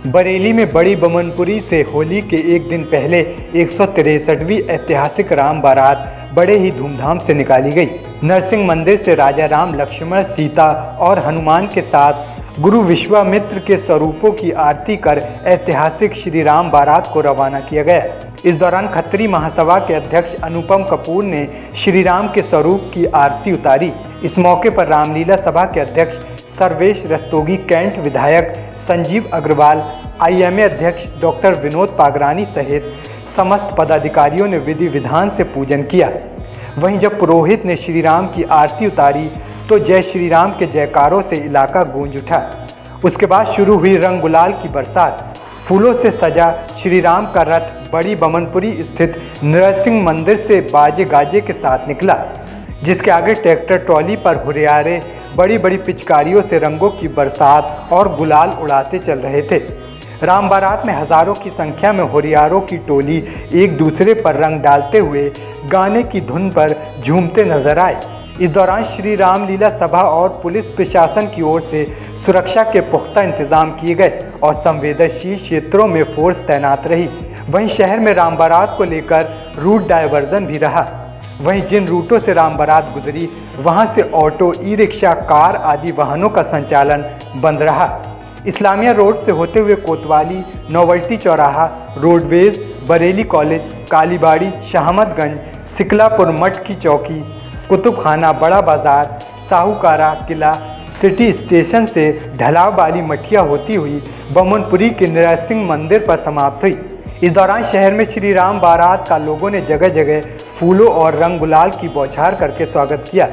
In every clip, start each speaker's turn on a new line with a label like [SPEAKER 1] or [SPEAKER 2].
[SPEAKER 1] बरेली में बड़ी बमनपुरी से होली के एक दिन पहले 163वीं ऐतिहासिक राम बारात बड़े ही धूमधाम से निकाली गई। नरसिंह मंदिर से राजा राम, लक्ष्मण, सीता और हनुमान के साथ गुरु विश्वामित्र के स्वरूपों की आरती कर ऐतिहासिक श्री राम बारात को रवाना किया गया। इस दौरान खत्री महासभा के अध्यक्ष अनुपम कपूर ने श्री राम के स्वरूप की आरती उतारी। इस मौके पर रामलीला सभा के अध्यक्ष सर्वेश रस्तोगी, कैंट विधायक संजीव अग्रवाल, IMA अध्यक्ष डॉक्टर विनोद पागरानी सहित समस्त पदाधिकारियों ने विधि विधान से पूजन किया। वहीं जब पुरोहित ने श्री राम की आरती उतारी तो जय श्री राम के जयकारों से इलाका गूंज उठा। उसके बाद शुरू हुई रंग गुलाल की बरसात। फूलों से सजा श्री राम का रथ बड़ी बमनपुरी स्थित नरसिंह मंदिर से बाजे गाजे के साथ निकला, जिसके आगे ट्रैक्टर ट्रॉली पर हुरियारे बड़ी बड़ी पिचकारियों से रंगों की बरसात और गुलाल उड़ाते चल रहे थे। राम बारात में हजारों की संख्या में हुरियारों की टोली एक दूसरे पर रंग डालते हुए गाने की धुन पर झूमते नजर आए। इस दौरान श्री रामलीला सभा और पुलिस प्रशासन की ओर से सुरक्षा के पुख्ता इंतजाम किए गए और संवेदनशील क्षेत्रों में फोर्स तैनात रही। वहीं शहर में राम बारात को लेकर रूट डायवर्जन भी रहा। वहीं जिन रूटों से राम बारात गुजरी वहां से ऑटो, ई रिक्शा, कार आदि वाहनों का संचालन बंद रहा। इस्लामिया रोड से होते हुए कोतवाली, नोवल्टी चौराहा, रोडवेज, बरेली कॉलेज, कालीबाड़ी, शाहमदगंज, सिकलापुर मठ की चौकी, कुतुब खाना, बड़ा बाजार, साहूकारा किला, सिटी स्टेशन से ढलाव वाली मठिया होती हुई बमनपुरी के नरसिंह मंदिर पर समाप्त हुई। इस दौरान शहर में श्री राम बारात का लोगों ने जगह जगह फूलों और रंग गुलाल की बौछार करके स्वागत किया।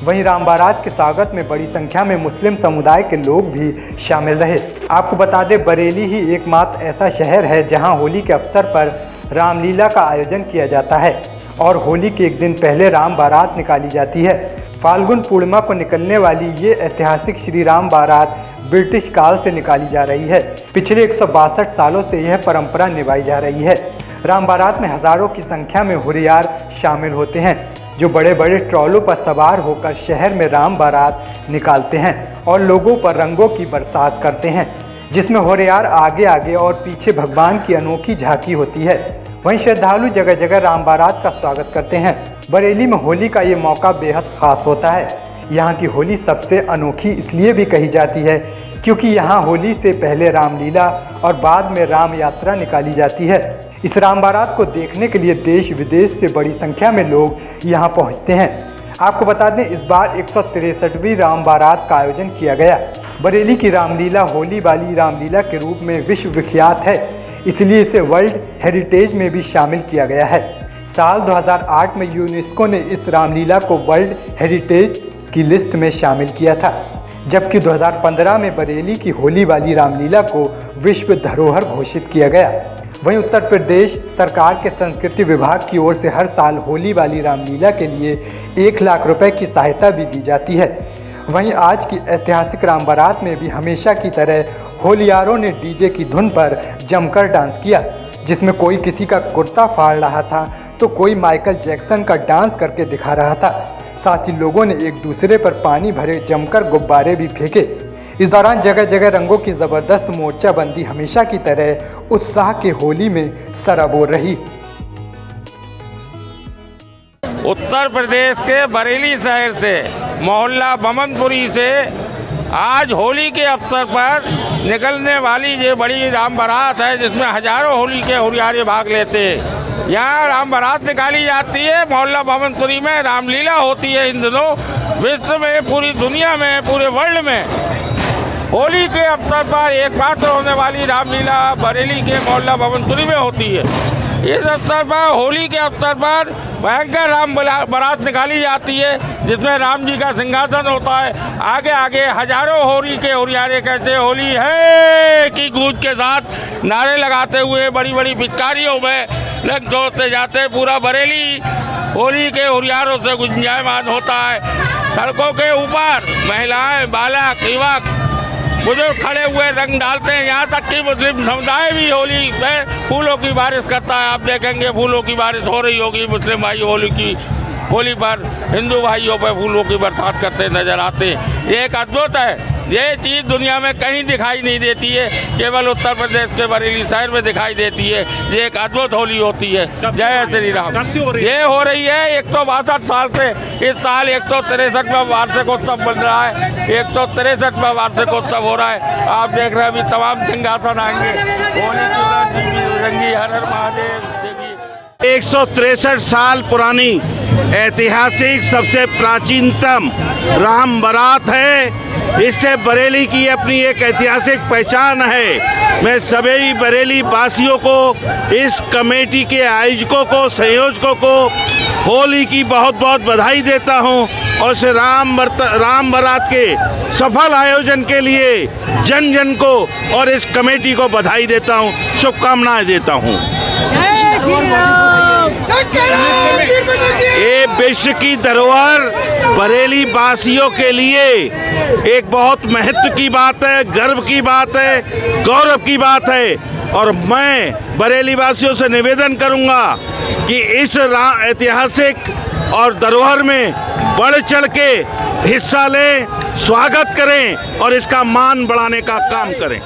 [SPEAKER 1] वहीं राम बारात के स्वागत में बड़ी संख्या में मुस्लिम समुदाय के लोग भी शामिल रहे। आपको बता दें, बरेली ही एकमात्र ऐसा शहर है जहां होली के अवसर पर रामलीला का आयोजन किया जाता है और होली के एक दिन पहले राम बारात निकाली जाती है। फाल्गुन पूर्णिमा को निकलने वाली ये ऐतिहासिक श्री राम बारात ब्रिटिश काल से निकाली जा रही है। पिछले 162 सालों से यह परंपरा निभाई जा रही है। राम बारात में हजारों की संख्या में हुरियार शामिल होते हैं जो बड़े बड़े ट्रॉलों पर सवार होकर शहर में राम बारात निकालते हैं और लोगों पर रंगों की बरसात करते हैं, जिसमें हुरियार आगे आगे और पीछे भगवान की अनोखी झांकी होती है। वहीं श्रद्धालु जगह जगह राम बारात का स्वागत करते हैं। बरेली में होली का ये मौका बेहद खास होता है। यहाँ की होली सबसे अनोखी इसलिए भी कही जाती है क्योंकि यहाँ होली से पहले रामलीला और बाद में राम यात्रा निकाली जाती है। इस राम बारात को देखने के लिए देश विदेश से बड़ी संख्या में लोग यहाँ पहुँचते हैं। आपको बता दें, इस बार 163वीं राम बारात का आयोजन किया गया। बरेली की रामलीला होली वाली रामलीला के रूप में विश्व विख्यात है, इसलिए इसे वर्ल्ड हेरिटेज में भी शामिल किया गया है। साल 2008 में यूनेस्को ने इस रामलीला को वर्ल्ड हेरिटेज की लिस्ट में शामिल किया था, जबकि 2015 में बरेली की होली वाली रामलीला को विश्व धरोहर घोषित किया गया। वहीं उत्तर प्रदेश सरकार के संस्कृति विभाग की ओर से हर साल होली वाली रामलीला के लिए 1 लाख रुपए की सहायता भी दी जाती है। वहीं आज की ऐतिहासिक राम बारात में भी हमेशा की तरह होलियारों ने डीजे की धुन पर जमकर डांस किया, जिसमें कोई किसी का कुर्ता फाड़ रहा था तो कोई माइकल जैक्सन का डांस करके दिखा रहा था। साथ ही लोगों ने एक दूसरे पर पानी भरे जमकर गुब्बारे भी फेंके। इस दौरान जगह जगह रंगों की ज़बरदस्त मोर्चाबंदी हमेशा की तरह उत्साह के होली में सराबोर रही।
[SPEAKER 2] उत्तर प्रदेश के बरेली शहर से, मोहल्ला बमनपुरी से आज होली के अवसर पर निकलने वाली ये बड़ी राम बारात है, जिसमें हजारों होली के हुरियारे भाग लेते हैं। यहाँ राम बारात निकाली जाती है। मोहल्ला बमनपुरी में रामलीला होती है। इन दिनों विश्व में, पूरी दुनिया में, पूरे वर्ल्ड में होली के अवसर पर एकमात्र होने वाली रामलीला बरेली के मोहल्ला बमनपुरी में होती है। इस अवसर पर, होली के अवसर पर भयंकर राम बारात निकाली जाती है, जिसमें राम जी का सिंहासन होता है। आगे आगे हजारों होली के हुरियारे कहते होली है की गूंज के साथ नारे लगाते हुए बड़ी बड़ी पिचकारियों में रंग छोड़ते जाते। पूरा बरेली होली के हुरियारों से गुंजायमान होता है। सड़कों के ऊपर महिलाएं, बालक, युवक, बुजुर्ग खड़े हुए रंग डालते हैं। यहाँ तक कि मुस्लिम समुदाय भी होली में फूलों की बारिश करता है। आप देखेंगे फूलों की बारिश हो रही होगी। मुस्लिम भाई होली पर हिंदू भाइयों पर फूलों की बरसात करते नजर आते हैं। ये एक अद्भुत है। ये चीज़ दुनिया में कहीं दिखाई नहीं देती है, केवल उत्तर प्रदेश के बरेली शहर में दिखाई देती है। ये एक अद्भुत होली होती है। जय श्री राम। ये हो रही है 162 साल से। इस साल 163वां वार्षिकोत्सव बन रहा है। 163वां वार्षिकोत्सव हो रहा है। आप देख रहे हैं अभी तमाम सिंहासन आएंगे। होली की रंगी हर हर महादेव। देखिए
[SPEAKER 3] 163 साल पुरानी ऐतिहासिक सबसे प्राचीनतम राम बारात है। इससे बरेली की अपनी एक ऐतिहासिक पहचान है। मैं सभी बरेली वासियों को, इस कमेटी के आयोजकों को, संयोजकों को होली की बहुत बहुत बधाई देता हूं और इस राम बारात के सफल आयोजन के लिए जन जन को और इस कमेटी को बधाई देता हूं, शुभकामनाएं देता हूं। ये विश्व की धरोहर बरेली वासियों के लिए एक बहुत महत्व की बात है, गर्व की बात है, गौरव की बात है। और मैं बरेली वासियों से निवेदन करूंगा कि इस ऐतिहासिक और धरोहर में बढ़ चढ़ के हिस्सा लें, स्वागत करें और इसका मान बढ़ाने का काम करें।